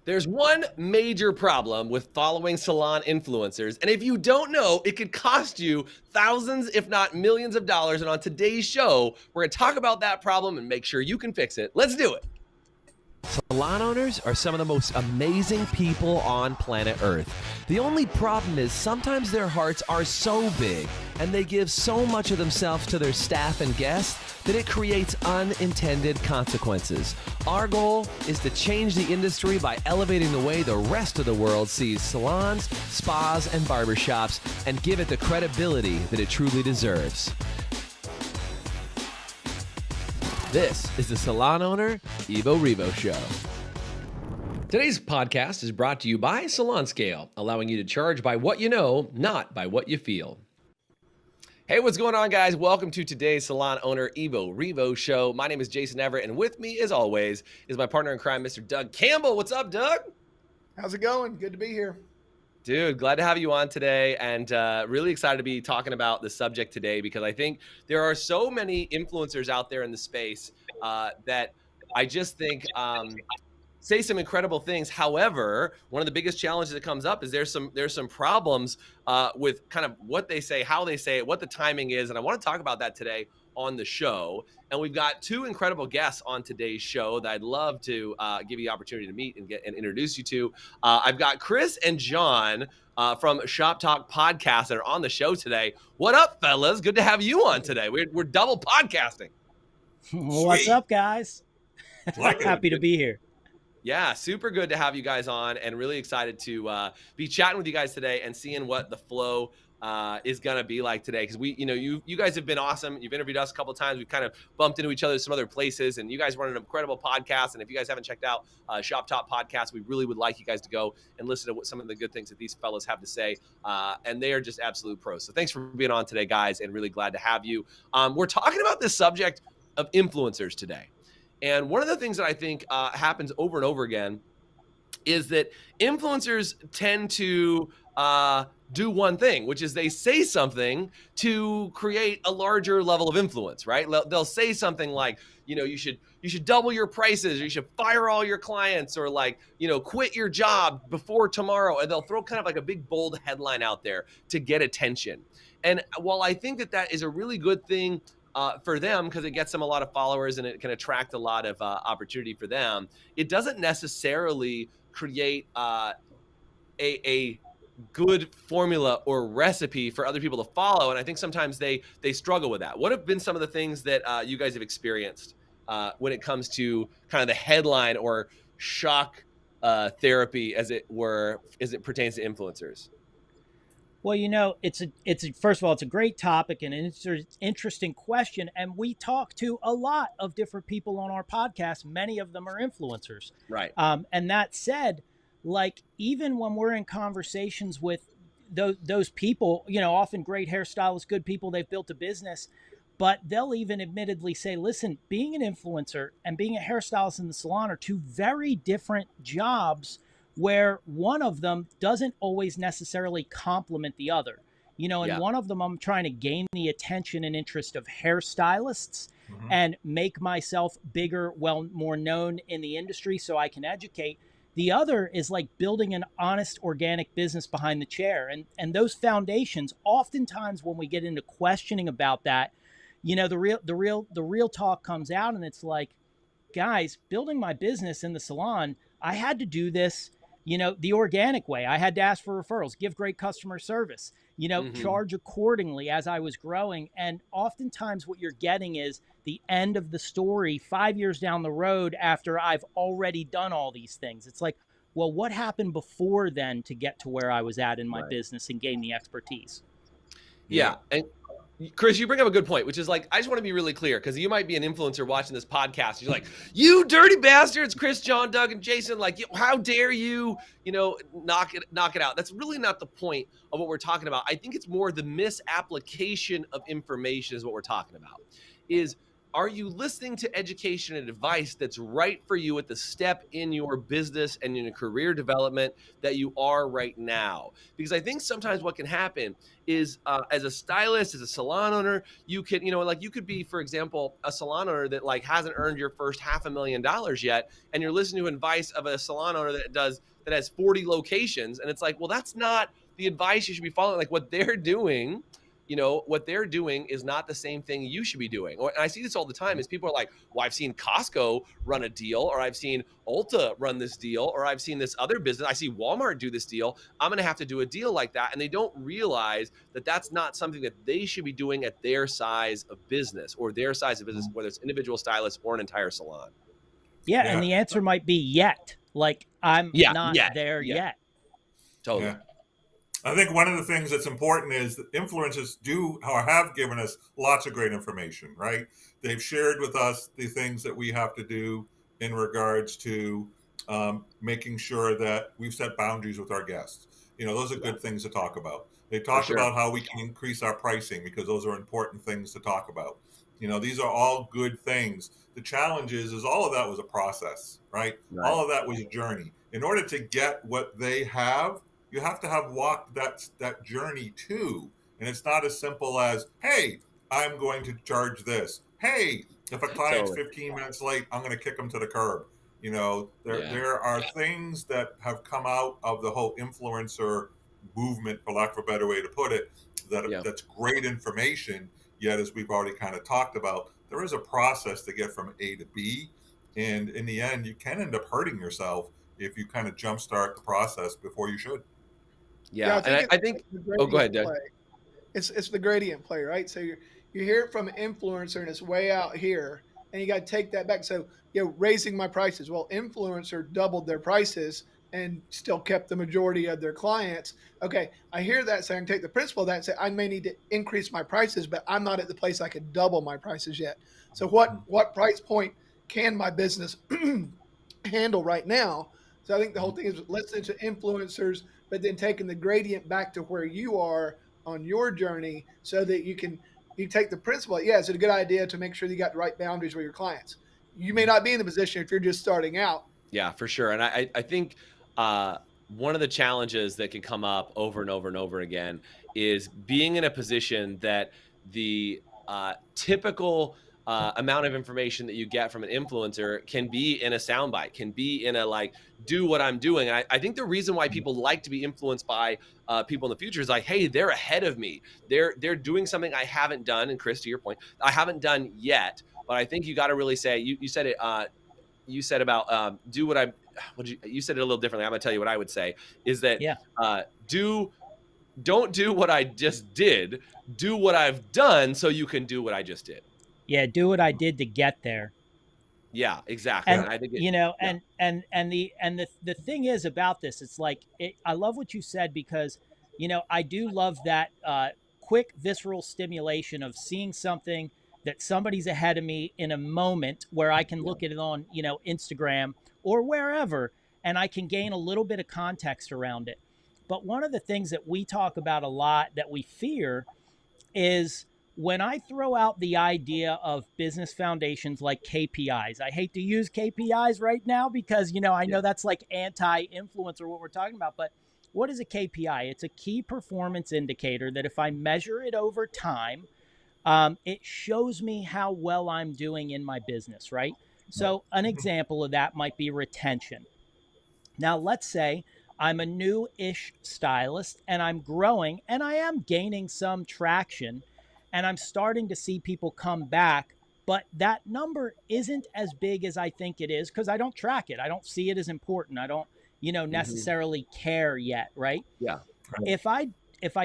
There's one major problem with following salon influencers, and if you don't know, it could cost you thousands, if not millions of dollars. And on today's show, we're going to talk about that problem and make sure you can fix it. Let's do it. Salon owners are some of the most amazing people on planet Earth. The only problem is sometimes their hearts are so big and they give so much of themselves to their staff and guests that it creates unintended consequences. Our goal is to change the industry by elevating the way the rest of the world sees salons, spas, and barbershops and give it the credibility that it truly deserves. This is the Salon Owner Evo Revo Show. Today's podcast is brought to you by Salon Scale, allowing you to charge by what you know, not by what you feel. Hey, what's going on, guys? Welcome to today's Salon Owner Evo Revo Show. My name is Jason Everett, and with me, as always, is my partner in crime, Mr. Doug Campbell. What's up, Doug? How's it going? Good to be here. Dude, glad to have you on today, and really excited to be talking about the subject today because I think there are so many influencers out there in the space that I just think say some incredible things. However, one of the biggest challenges that comes up is there's some problems with kind of what they say, how they say it, what the timing is, and I want to talk about that today on the show. And we've got two incredible guests on today's show that I'd love to give you the opportunity to meet and introduce you to. I've got Chris and John from Shop Talk Podcast that are on the show today. What up, fellas? Good to have you on today. We're double podcasting. What's up, guys? Happy to be here. Yeah, super good to have you guys on, and really excited to be chatting with you guys today and seeing what the flow is gonna be like today. Because you guys have been awesome. You've interviewed us a couple of times. We've kind of bumped into each other some other places, and you guys run an incredible podcast. And if you guys haven't checked out Shop Top Podcast, we really would like you guys to go and listen to what some of the good things that these fellows have to say. And they are just absolute pros. So thanks for being on today, guys, and really glad to have you. We're talking about this subject of influencers today. And one of the things that I think happens over and over again is that influencers tend to do one thing, which is they say something to create a larger level of influence, right? They'll say something like, you should double your prices, or you should fire all your clients, or quit your job before tomorrow. And they'll throw kind of like a big bold headline out there to get attention. And while I think that is a really good thing for them, because it gets them a lot of followers and it can attract a lot of opportunity for them, it doesn't necessarily create a good formula or recipe for other people to follow. And I think sometimes they struggle with that. What have been some of the things that you guys have experienced when it comes to kind of the headline or shock therapy, as it pertains to influencers? Well, it's first of all, it's a great topic and an interesting question. And we talk to a lot of different people on our podcast. Many of them are influencers. Right. And that said, even when we're in conversations with those people, often great hairstylists, good people, they've built a business, but they'll even admittedly say, listen, being an influencer and being a hairstylist in the salon are two very different jobs, where one of them doesn't always necessarily complement the other. One of them, I'm trying to gain the attention and interest of hairstylists and make myself bigger, more known in the industry so I can educate. The other is like building an honest, organic business behind the chair. And those foundations, oftentimes when we get into questioning about that, the real talk comes out, and it's like, guys, building my business in the salon, I had to do this the organic way. I had to ask for referrals, give great customer service, charge accordingly as I was growing. And oftentimes what you're getting is the end of the story 5 years down the road after I've already done all these things. It's like, well, what happened before then to get to where I was at in my business and gain the expertise? Yeah. And Chris, you bring up a good point, which is like, I just want to be really clear, because you might be an influencer watching this podcast. You're like, you dirty bastards, Chris, John, Doug, and Jason, how dare you, knock it out. That's really not the point of what we're talking about. I think it's more the misapplication of information is what we're talking about. Is are you listening to education and advice that's right for you at the step in your business and in your career development that you are right now? Because I think sometimes what can happen is, as a stylist, as a salon owner, you can, like you could be, for example, a salon owner that like hasn't earned your first $500,000 yet, and you're listening to advice of a salon owner that has 40 locations, and it's like, well, that's not the advice you should be following. Like what they're doing is not the same thing you should be doing. And I see this all the time is people are like, well, I've seen Costco run a deal, or I've seen Ulta run this deal, or I've seen this other business. I see Walmart do this deal. I'm going to have to do a deal like that. And they don't realize that that's not something that they should be doing at their size of business or their size of business, whether it's individual stylist or an entire salon. Yeah. And the answer might be yet. Like, I'm not there yet. Totally. Yeah. I think one of the things that's important is that influencers do or have given us lots of great information, right? They've shared with us the things that we have to do in regards to making sure that we've set boundaries with our guests. Those are good things to talk about. They talk about how we can increase our pricing because those are important things to talk about. These are all good things. The challenge is all of that was a process, right? All of that was a journey. In order to get what they have, you have to have walked that journey too. And it's not as simple as, hey, I'm going to charge this. Hey, if a client's 15 minutes late, I'm going to kick them to the curb. There are things that have come out of the whole influencer movement, for lack of a better way to put it, that's great information. Yet, as we've already kind of talked about, there is a process to get from A to B. And in the end, you can end up hurting yourself if you kind of jumpstart the process before you should. Yeah, and I think oh, go ahead, Doug. It's the gradient play, right? So you hear it from an influencer and it's way out here, and you got to take that back. So raising my prices. Well, influencer doubled their prices and still kept the majority of their clients. Okay, I hear that, so I can take the principle of that and say I may need to increase my prices, but I'm not at the place I could double my prices yet. So what price point can my business handle right now? So I think the whole thing is listening to influencers, but then taking the gradient back to where you are on your journey so that you take the principle. Yeah, it's a good idea to make sure you got the right boundaries with your clients. You may not be in the position if you're just starting out. Yeah, for sure. And I think one of the challenges that can come up over and over and over again is being in a position that the typical amount of information that you get from an influencer can be in a soundbite, can be in a like, do what I'm doing. And I think the reason why people like to be influenced by people in the future is like, hey, they're ahead of me. They're doing something I haven't done. And Chris, to your point, I haven't done yet. But I think you got to really say, you said it. You said about do what I. You said it a little differently. I'm gonna tell you what I would say is that don't do what I just did. Do what I've done so you can do what I just did. Yeah, do what I did to get there. Yeah, exactly. And I think the thing is about this, it's like I love what you said because I do love that quick visceral stimulation of seeing something that somebody's ahead of me in a moment where I can look at it on Instagram or wherever, and I can gain a little bit of context around it. But one of the things that we talk about a lot that we fear is when I throw out the idea of business foundations like KPIs. I hate to use KPIs right now because, I know that's like anti-influencer what we're talking about, but what is a KPI? It's a key performance indicator that if I measure it over time, it shows me how well I'm doing in my business, right? So an example of that might be retention. Now, let's say I'm a new-ish stylist and I'm growing and I am gaining some traction and I'm starting to see people come back, but that number isn't as big as I think it is because I don't track it. I don't see it as important. I don't, necessarily care yet, right? Yeah. If I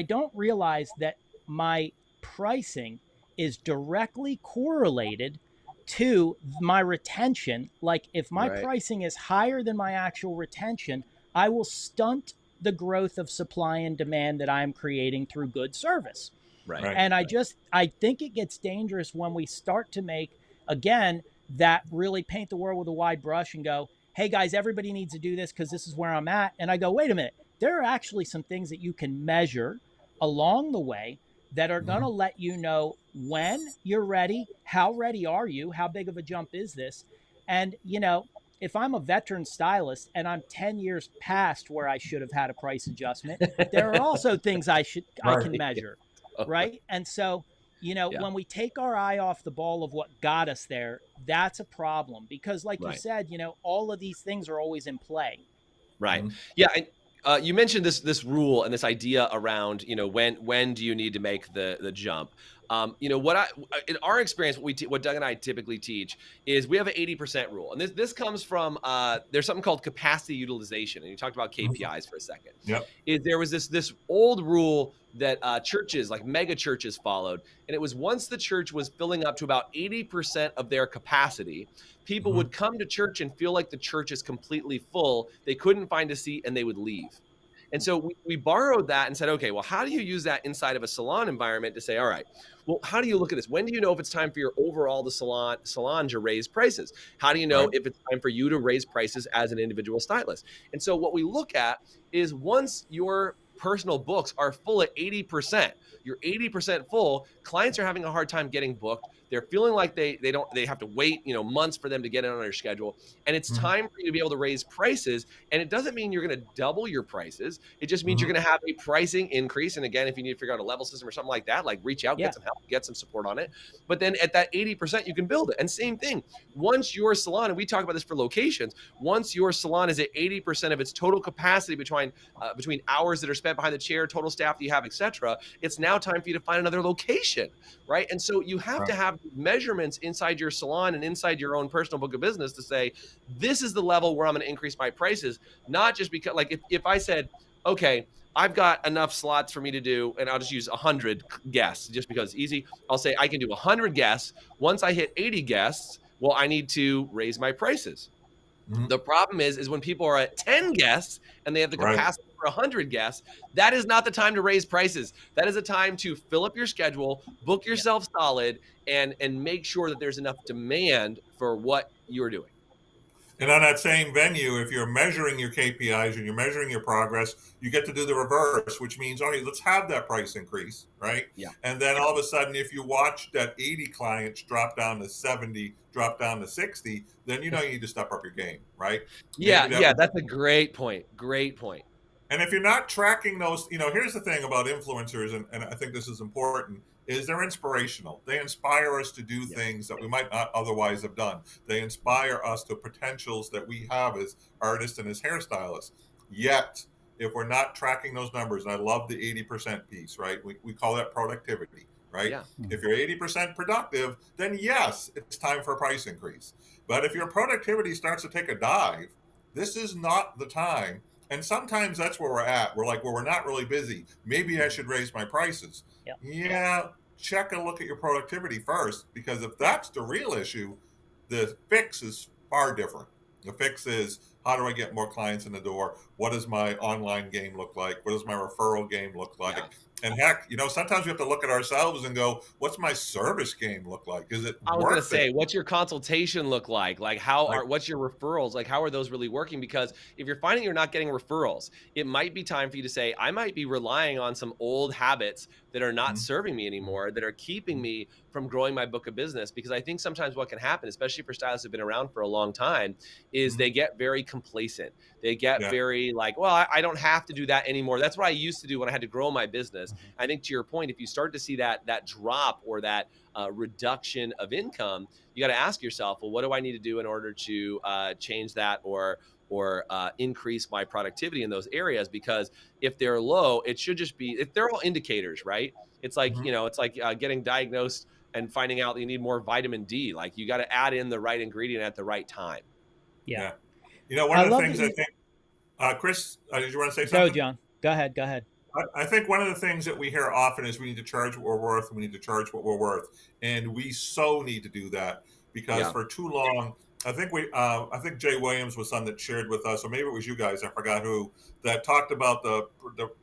don't realize that my pricing is directly correlated to my retention, like if my pricing is higher than my actual retention, I will stunt the growth of supply and demand that I'm creating through good service. Right. And I think it gets dangerous when we start to make, again, that really paint the world with a wide brush and go, hey guys, everybody needs to do this because this is where I'm at. And I go, wait a minute, there are actually some things that you can measure along the way that are going to let you know when you're ready, how ready are you, how big of a jump is this? And, if I'm a veteran stylist and I'm 10 years past where I should have had a price adjustment, there are also things I Right. can measure, Totally. right? And so, Yeah. when we take our eye off the ball of what got us there, that's a problem because like you Right. said, all of these things are always in play. Right. Mhm. Yeah. And you mentioned this rule and this idea around when do you need to make the jump. What in our experience what Doug and I typically teach is we have an 80% rule, and this comes from there's something called capacity utilization, and you talked about Mhm. KPIs for a second. Yep. Is there was this old rule that churches like mega churches followed, and it was once the church was filling up to about 80% of their capacity, people Mhm. would come to church and feel like the church is completely full. They couldn't find a seat and they would leave. And so we borrowed that and said, okay, well, how do you use that inside of a salon environment to say, all right, well, how do you look at this? When do you know if it's time for your overall salon to raise prices? How do you know Right. if it's time for you to raise prices as an individual stylist? And so what we look at is once your personal books are full at 80%, you're 80% full, clients are having a hard time getting booked. They're feeling like they have to wait, months for them to get in on their schedule. And it's Mhm. time for you to be able to raise prices. And it doesn't mean you're going to double your prices. It just means you're Mhm. going to have a pricing increase. And again, if you need to figure out a level system or something like that, like reach out, Yeah. get some help, get some support on it. But then at that 80%, you can build it. And same thing, once your salon, and we talk about this for locations, once your salon is at 80% of its total capacity between hours that are spent behind the chair, total staff that you have, etc., it's now time for you to find another location, right? And so you have to Right. have measurements inside your salon and inside your own personal book of business to say, this is the level where I'm going to increase my prices, not just because, like, if I said, okay, I've got enough slots for me to do, and I'll just use 100 guests just because it's easy. I'll say I can do 100 guests. Once I hit 80 guests, well, I need to raise my prices. Mhm. The problem is when people are at 10 guests and they have the Right. capacity for 100 guests, that is not the time to raise prices. That is a time to fill up your schedule, book Yeah. yourself solid, and make sure that there's enough demand for what you're doing. And on that same venue, if you're measuring your KPIs and you're measuring your progress, you get to do the reverse, which means, okay, let's have that price increase, right? Yeah. And then all of a sudden, if you watch that 80 clients drop down to 70, drop down to 60, then you need to step up your game, right? Yeah, Maybe that yeah, would. that's a great point. Great point. And if you're not tracking those, here's the thing about influencers, and I think this is important, is they're inspirational. They inspire us to do Yeah. things that we might not otherwise have done. They inspire us to potentials that we have as artists and as hairstylists. Yet, if we're not tracking those numbers, and I love the 80% piece, right? We call that productivity, right? Yeah. If you're 80% productive, then yes, it's time for a price increase. But if your productivity starts to take a dive, this is not the time, and sometimes that's where we're at. We're like, well, we're not really busy. Maybe I should raise my prices. Yeah. Yeah, check and look at your productivity first, because if that's the real issue, the fix is far different. The fix is, how do I get more clients in the door? What does my online game look like? What does my referral game look like? Yeah. And heck, sometimes we have to look at ourselves and go, what's my service game look like? Is it I was gonna worth it? say, what's your consultation look like? Like, Like, what's your referrals? Like, how are those really working? Because if you're finding you're not getting referrals, it might be time for you to say, I might be relying on some old habits that are not mm, serving me anymore, that are keeping mm, me from growing my book of business. Because I think sometimes what can happen, especially for stylists who've been around for a long time, is mm, they get very complacent. They get yeah. very like, well, I don't have to do that anymore. That's what I used to do when I had to grow my business. Mhm. I think to your point, if you start to see that drop or that reduction of income, you got to ask yourself, well, what do I need to do in order to change that or increase my productivity in those areas? Because if they're low, it should just be, if they're all indicators, right? It's like, Mhm. it's like getting diagnosed and finding out that you need more vitamin D. Like you got to add in the right ingredient at the right time. Yeah. Yeah. One I of the love that things I you think, Chris, did you want to say go, something? John. Go ahead. Go ahead. I think one of the things that we hear often is we need to charge what we're worth. We need to charge what we're worth, and we so need to do that, because Yeah. for too long, I think Jay Williams was someone that shared with us, or maybe it was you guys, I forgot who, that talked about the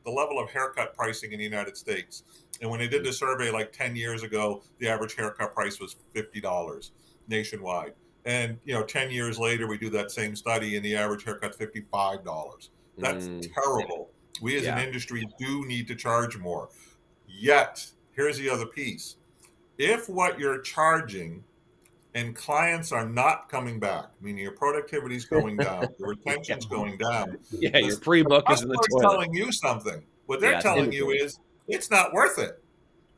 level of haircut pricing in the United States. And when they did the survey like 10 years ago, the average haircut price was $50 nationwide. And 10 years later, we do that same study, and the average haircut's $55. That's Mm, terrible. We as an yeah. industry do need to charge more. Yet, here's the other piece. If what you're charging and clients are not coming back, meaning your productivity is going down, your Yeah. retention's going down, Yeah, your the pre-book is in the customer is toilet. telling you something. What they're Yeah, it's telling you inventory. is it's not worth it,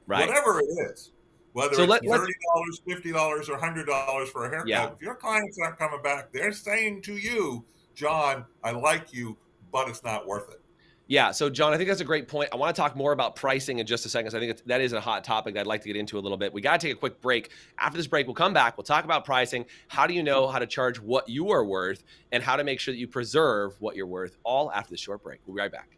Right. whatever it is. Whether So it's let's $30, $50, or $100 for a haircut, yeah. if your clients aren't coming back, they're saying to you, John, I like you, but it's not worth it. Yeah. So, John, I think that's a great point. I want to talk more about pricing in just a second. So I think that is a hot topic that I'd like to get into a little bit. We got to take a quick break. After this break, we'll come back. We'll talk about pricing. How do you know how to charge what you are worth and how to make sure that you preserve what you're worth, all after the short break. We'll be right back.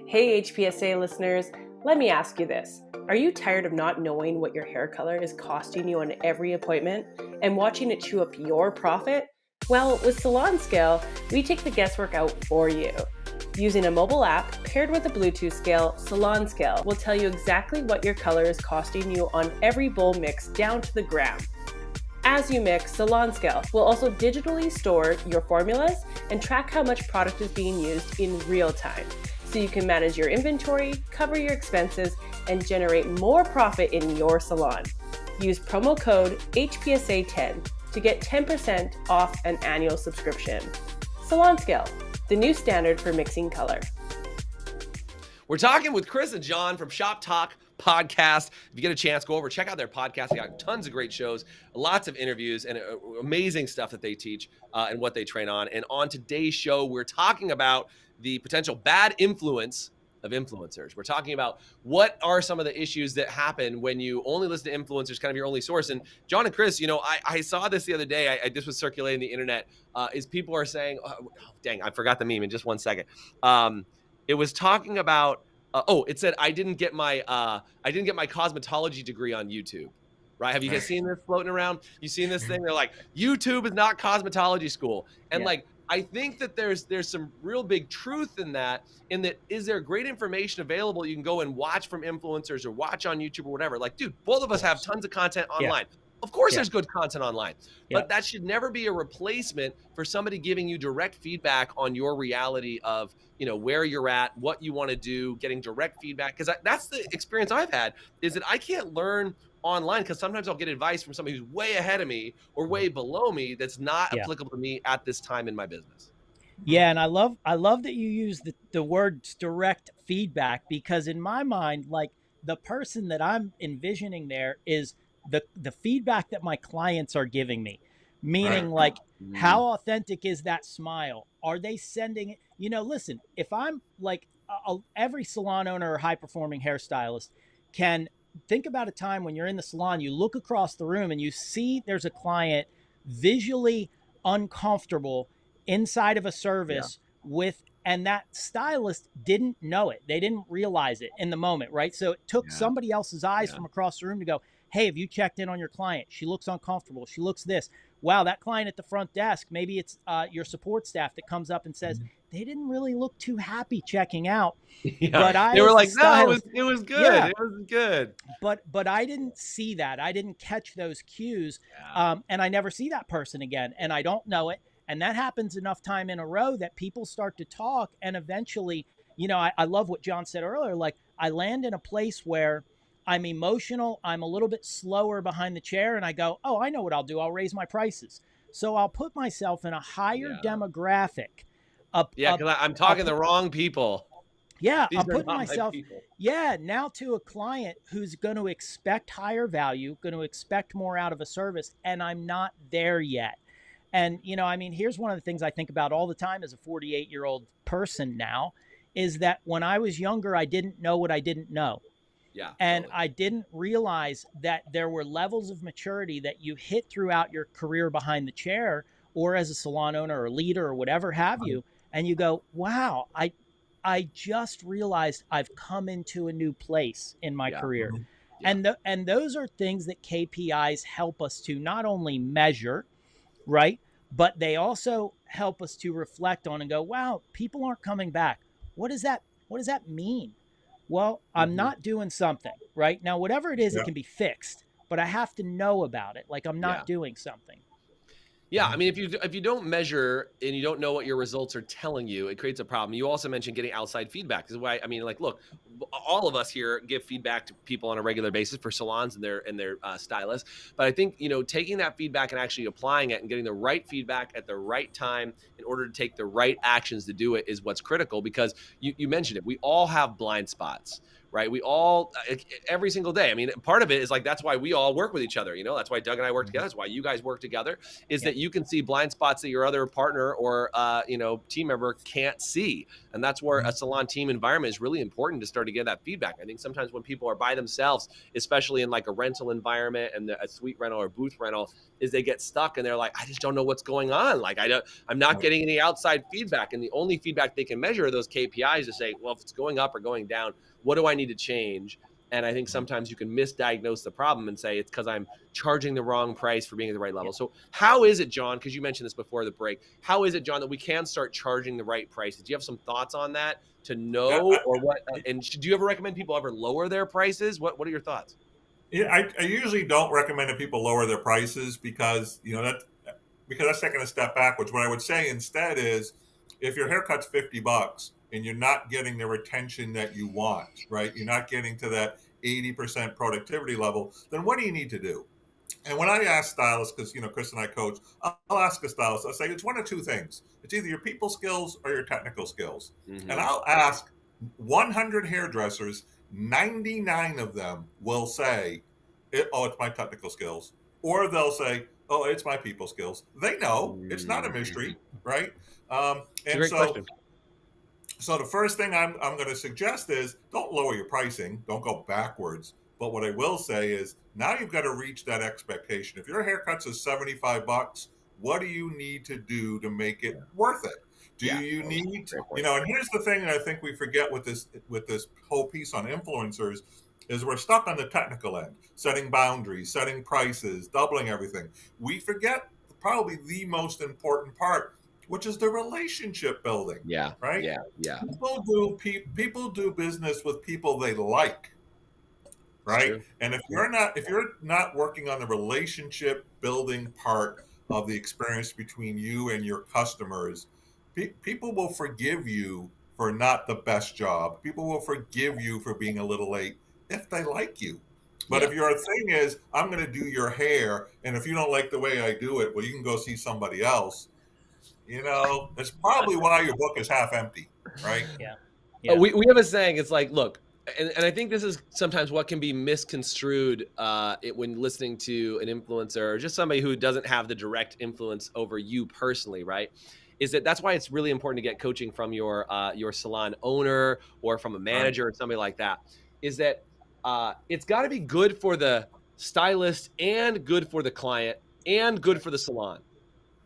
Hey, HPSA listeners, let me ask you this. Are you tired of not knowing what your hair color is costing you on every appointment and watching it chew up your profit? Well, with Salon Scale, we take the guesswork out for you. Using a mobile app paired with a Bluetooth scale, Salon Scale will tell you exactly what your color is costing you on every bowl mix down to the gram. As you mix, Salon Scale will also digitally store your formulas and track how much product is being used in real time, so you can manage your inventory, cover your expenses, and generate more profit in your salon. Use promo code HPSA10 to get 10% off an annual subscription. Salon Scale, the new standard for mixing color. We're talking with Chris and John from Shop Talk Podcast. If you get a chance, go over, check out their podcast. They got tons of great shows, lots of interviews, and amazing stuff that they teach and what they train on. And on today's show, we're talking about the potential bad influence of influencers. We're talking about what are some of the issues that happen when you only listen to influencers, kind of your only source. And John and Chris, you know, I saw this the other day. This was circulating the internet. Is people are saying, oh, dang, I forgot the meme in just 1 second. It was talking about, it said, I didn't get my cosmetology degree on YouTube. Right? Have you guys seen this floating around? You seen this thing? They're like, YouTube is not cosmetology school. And like, I think that there's some real big truth in that, is there great information available you can go and watch from influencers or watch on YouTube or whatever? Like, dude, both of us have tons of content online. Of course, there's good content online, but that should never be a replacement for somebody giving you direct feedback on your reality of, you know, where you're at, what you want to do, getting direct feedback. Because that's the experience I've had, is that I can't learn online because sometimes I'll get advice from somebody who's way ahead of me or way below me that's not applicable to me at this time in my business. Yeah, and I love that you use the word direct feedback, because in my mind, like, the person that I'm envisioning there is the feedback that my clients are giving me. Meaning, like, how authentic is that smile? Are they sending it? You know, listen, if I'm like every salon owner or high performing hairstylist can think about a time when you're in the salon, you look across the room and you see there's a client visually uncomfortable inside of a service and that stylist didn't know it. They didn't realize it in the moment, right? So it took somebody else's eyes from across the room to go, hey, have you checked in on your client? She looks uncomfortable. She looks this. Wow, that client at the front desk, maybe it's your support staff that comes up and says, they didn't really look too happy checking out. But they were like, no, it was good. Yeah. It was good. But I didn't see that. I didn't catch those cues. And I never see that person again. And I don't know it. And that happens enough time in a row that people start to talk. And eventually, you know, I love what John said earlier. Like, I land in a place where I'm emotional. I'm a little bit slower behind the chair. And I go, oh, I know what I'll do. I'll raise my prices. So I'll put myself in a higher demographic. Because I'm talking the wrong people. Yeah, I'm putting myself, now to a client who's going to expect higher value, going to expect more out of a service, and I'm not there yet. And, you know, I mean, here's one of the things I think about all the time as a 48-year-old person now, is that when I was younger, I didn't know what I didn't know. Yeah. And totally. I didn't realize that there were levels of maturity that you hit throughout your career behind the chair or as a salon owner or leader or whatever have you. And you go, wow, I just realized I've come into a new place in my career. Yeah. And those are things that KPIs help us to not only measure, right, but they also help us to reflect on and go, wow, people aren't coming back. What does that mean? Well, I'm not doing something, right? Now, whatever it is, it can be fixed, but I have to know about it. Like, I'm not doing something. Yeah, I mean, if you don't measure and you don't know what your results are telling you, it creates a problem. You also mentioned getting outside feedback. This is why I mean, like, look, all of us here give feedback to people on a regular basis for salons and their stylists. But I think taking that feedback and actually applying it and getting the right feedback at the right time in order to take the right actions to do it is what's critical. Because you mentioned it, we all have blind spots. Right. We all every single day. I mean, part of it is like that's why we all work with each other. That's why Doug and I work together. That's why you guys work together is that you can see blind spots that your other partner or team member can't see, and that's where a salon team environment is really important to start to get that feedback. I think sometimes when people are by themselves, especially in like a rental environment and a suite rental or booth rental, is they get stuck and they're like, I just don't know what's going on. Like I'm not getting any outside feedback, and the only feedback they can measure are those KPIs to say, well, if it's going up or going down, what do I need to change? And I think sometimes you can misdiagnose the problem and say it's because I'm charging the wrong price for being at the right level. So how is it, John, because you mentioned this before the break, how is it, John, that we can start charging the right prices? Do you have some thoughts on that to know or what? And do you ever recommend people ever lower their prices? What are your thoughts? Yeah, I usually don't recommend that people lower their prices because that's taking a step backwards. What I would say instead is, if your haircut's $50 and you're not getting the retention that you want, right? You're not getting to that 80% productivity level, then what do you need to do? And when I ask stylists, because Chris and I coach, I'll ask a stylist. I'll say it's one of two things. It's either your people skills or your technical skills. Mm-hmm. And I'll ask 100 hairdressers. 99 of them will say, "Oh, it's my technical skills," or they'll say, "Oh, it's my people skills." They know it's not a mystery, right? It's a And great question. so the first thing I'm going to suggest is don't lower your pricing. Don't go backwards. But what I will say is now you've got to reach that expectation. If your haircuts is $75, what do you need to do to make it worth it? Do you need, and here's the thing that I think we forget with this whole piece on influencers is we're stuck on the technical end, setting boundaries, setting prices, doubling everything. We forget probably the most important part, which is the relationship building. Yeah. Right. Yeah. People do business with people they like. Right. And if you're not working on the relationship building part of the experience between you and your customers, people will forgive you for not the best job. People will forgive you for being a little late if they like you. But if your thing is, I'm going to do your hair, and if you don't like the way I do it, well, you can go see somebody else. That's probably why your book is half empty, right? Yeah. We have a saying. It's like, look, and I think this is sometimes what can be misconstrued when listening to an influencer or just somebody who doesn't have the direct influence over you personally, right? Is that's why it's really important to get coaching from your salon owner or from a manager or somebody like that. Is that it's got to be good for the stylist and good for the client and good for the salon.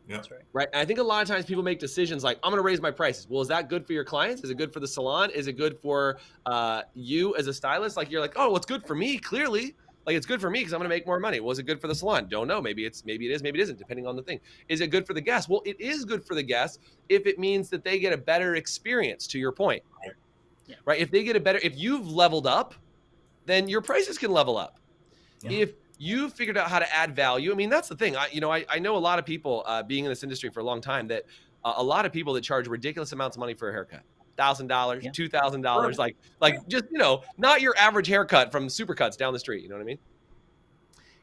Yeah. That's right. Right. And I think a lot of times people make decisions like, I'm going to raise my prices. Well, is that good for your clients? Is it good for the salon? Is it good for you as a stylist? Like, you're like, oh, well, it's good for me, clearly. Like, it's good for me because I'm going to make more money. Was it good for the salon? Don't know. Maybe it is, maybe it isn't, depending on the thing. Is it good for the guest? Well, it is good for the guest if it means that they get a better experience, to your point. Right. If they get if you've leveled up, then your prices can level up. Yeah. If you figured out how to add value. I mean, that's the thing. I know a lot of people being in this industry for a long time that a lot of people that charge ridiculous amounts of money for a haircut, $1,000, $2,000, like just, not your average haircut from Supercuts down the street. You know what I mean?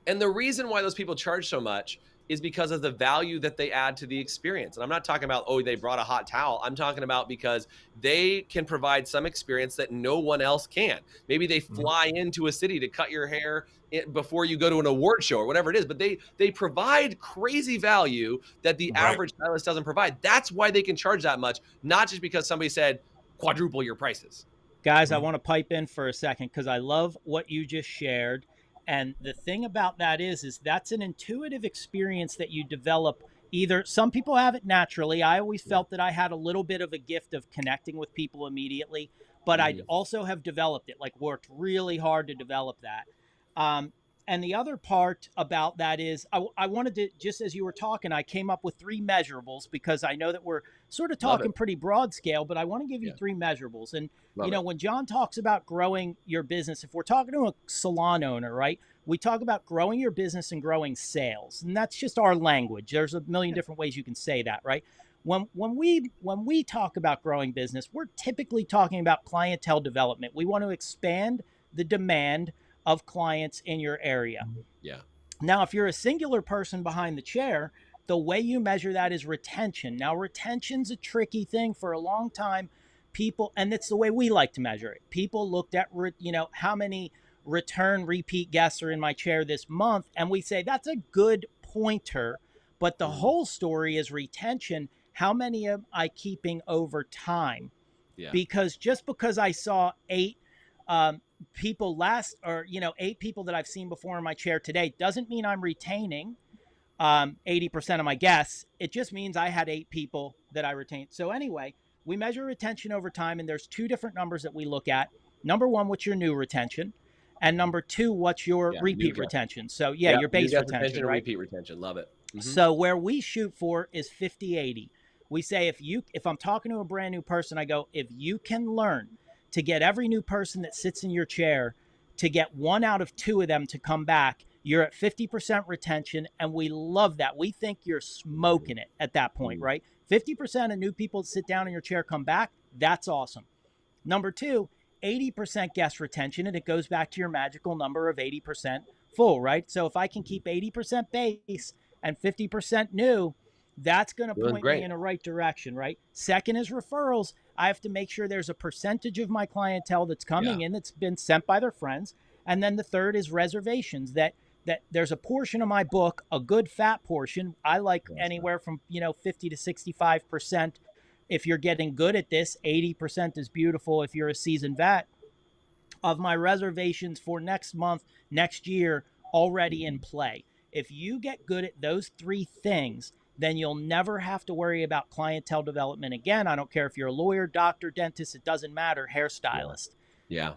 And the reason why those people charge so much is because of the value that they add to the experience. And I'm not talking about, oh, they brought a hot towel. I'm talking about because they can provide some experience that no one else can. Maybe they fly into a city to cut your hair before you go to an award show or whatever it is, but they provide crazy value that the average stylist doesn't provide. That's why they can charge that much, not just because somebody said quadruple your prices. Guys, I want to pipe in for a second because I love what you just shared. And the thing about that is that's an intuitive experience that you develop. Either some people have it naturally. I always felt that I had a little bit of a gift of connecting with people immediately, but I also have developed it, like worked really hard to develop that. And the other part about that is I wanted to, just as you were talking, I came up with 3 measurables because I know that we're sort of talking pretty broad scale, but I want to give you 3 measurables. And, when John talks about growing your business, if we're talking to a salon owner, right, we talk about growing your business and growing sales, and that's just our language. There's a million different ways you can say that, right? When we talk about growing business, we're typically talking about clientele development. We want to expand the demand of clients in your area. Yeah. Now, if you're a singular person behind the chair, the way you measure that is retention. Now, retention's a tricky thing for a long time. People, and it's the way we like to measure it. People looked at, how many repeat guests are in my chair this month, and we say that's a good pointer. But the whole story is retention. How many am I keeping over time? Yeah. Because just because I saw people last, or 8 people that I've seen before in my chair today, doesn't mean I'm retaining 80% of my guests. It just means I had 8 people that I retained. So anyway, we measure retention over time, and there's 2 different numbers that we look at. Number 1, what's your new retention? And number 2, what's your repeat retention? So your base retention, and right? repeat retention. Love it. So where we shoot for is 50-80. We say if I'm talking to a brand new person, I go, if you can learn to get every new person that sits in your chair to get 1 out of 2 of them to come back, you're at 50% retention, and we love that. We think you're smoking it at that point, right? 50% of new people that sit down in your chair come back. That's awesome. Number 2, 80% guest retention, and it goes back to your magical number of 80% full, right? So if I can keep 80% base and 50% new, that's going to point me in the right direction, right? Second is referrals. I have to make sure there's a percentage of my clientele that's coming in that's been sent by their friends. And then the third is reservations, that there's a portion of my book, a good fat portion. I like anywhere from 50 to 65%. If you're getting good at this, 80% is beautiful if you're a seasoned vet, of my reservations for next month, next year, already in play. If you get good at those 3 things, then you'll never have to worry about clientele development again. I don't care if you're a lawyer, doctor, dentist, it doesn't matter, hairstylist. Yeah.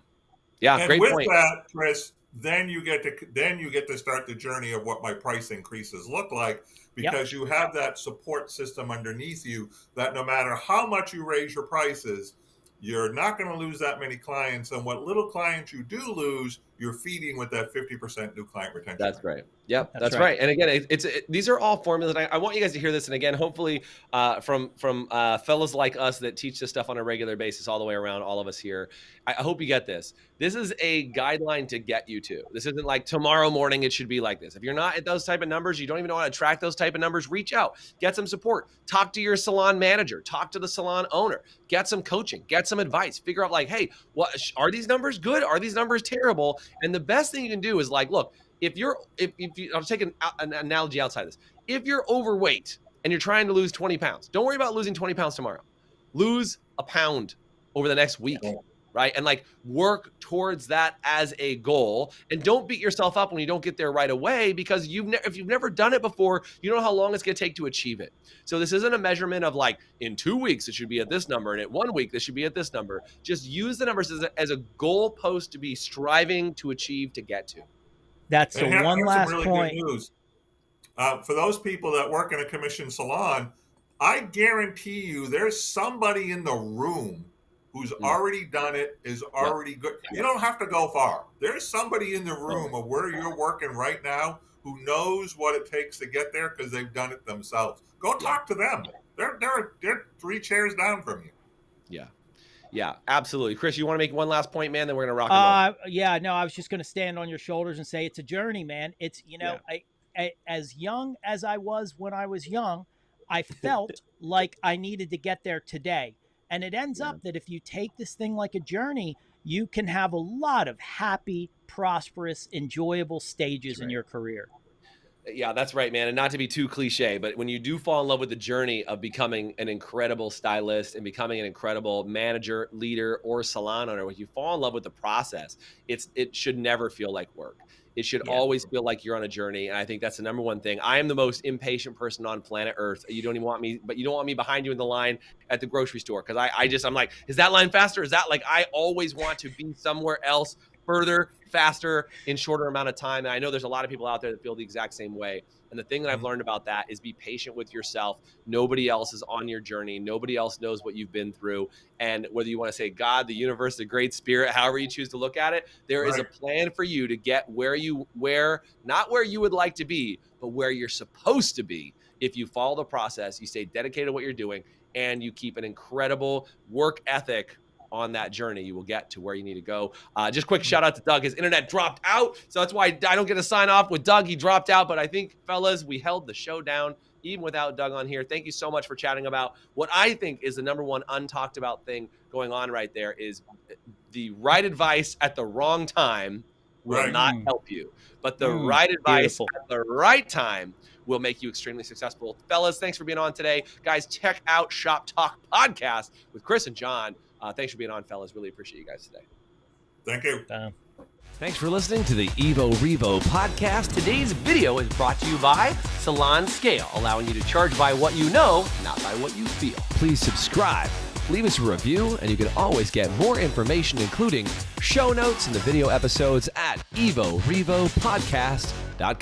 And Great with point. that, Chris, then you get to start the journey of what my price increases look like, because you have that support system underneath you that no matter how much you raise your prices, you're not going to lose that many clients. And what little clients you do lose, you're feeding with that 50% new client retention. That's right. Yep, that's right. And again, these are all formulas. And I want you guys to hear this. And again, hopefully from fellows like us that teach this stuff on a regular basis all the way around, all of us here, I hope you get this. This is a guideline to get you to. This isn't like tomorrow morning it should be like this. If you're not at those type of numbers, you don't even know how to track those type of numbers, reach out, get some support, talk to your salon manager, talk to the salon owner, get some coaching, get some advice, figure out like, hey, what are these numbers good? Are these numbers terrible? And the best thing you can do is like, look, if you, I'll take an analogy outside this. If you're overweight and you're trying to lose 20 pounds, don't worry about losing 20 pounds tomorrow. Lose a pound over the next week, right? And like work towards that as a goal, and don't beat yourself up when you don't get there right away, because if you've never done it before, you don't know how long it's going to take to achieve it. So this isn't a measurement of like in 2 weeks it should be at this number, and at 1 week this should be at this number. Just use the numbers as a goal post to be striving to achieve, to get to. That's the one last really point. Good news. For those people that work in a commission salon, I guarantee you there's somebody in the room who's already done it, is already good. You don't have to go far. There's somebody in the room of where you're working right now who knows what it takes to get there because they've done it themselves. Go talk to them. They're 3 chairs down from you. Yeah, absolutely. Chris, you want to make one last point, man? Then we're going to rock and roll. Yeah, no, I was just going to stand on your shoulders and say it's a journey, man. It's, I as young as I was when I was young, I felt like I needed to get there today. And it ends up that if you take this thing like a journey, you can have a lot of happy, prosperous, enjoyable stages in your career. Yeah, that's right, man. And not to be too cliche, but when you do fall in love with the journey of becoming an incredible stylist and becoming an incredible manager, leader, or salon owner, when you fall in love with the process, it should never feel like work. It should always feel like you're on a journey. And I think that's the number one thing. I am the most impatient person on planet Earth. You don't even want me, but you don't want me behind you in the line at the grocery store. Cause I'm like, is that line faster? Is that like, I always want to be somewhere else further, faster, in shorter amount of time. And I know there's a lot of people out there that feel the exact same way. And the thing that I've learned about that is be patient with yourself. Nobody else is on your journey. Nobody else knows what you've been through. And whether you want to say God, the universe, the great spirit, however you choose to look at it, there is a plan for you to get not where you would like to be, but where you're supposed to be. If you follow the process, you stay dedicated to what you're doing, and you keep an incredible work ethic on that journey, you will get to where you need to go. Just quick shout out to Doug. His internet dropped out, so that's why I don't get to sign off with Doug. He dropped out, but I think, fellas, we held the show down even without Doug on here. Thank you so much for chatting about what I think is the number one untalked about thing going on right there is the right advice at the wrong time will not help you, but the right advice at the right time will make you extremely successful. Fellas, thanks for being on today. Guys, check out Shop Talk Podcast with Chris and John. Thanks for being on, fellas. Really appreciate you guys today. Thank you. Thanks for listening to the Evo Revo podcast. Today's video is brought to you by Salon Scale, allowing you to charge by what you know, not by what you feel. Please subscribe, leave us a review, and you can always get more information, including show notes and the video episodes at evorevopodcast.com.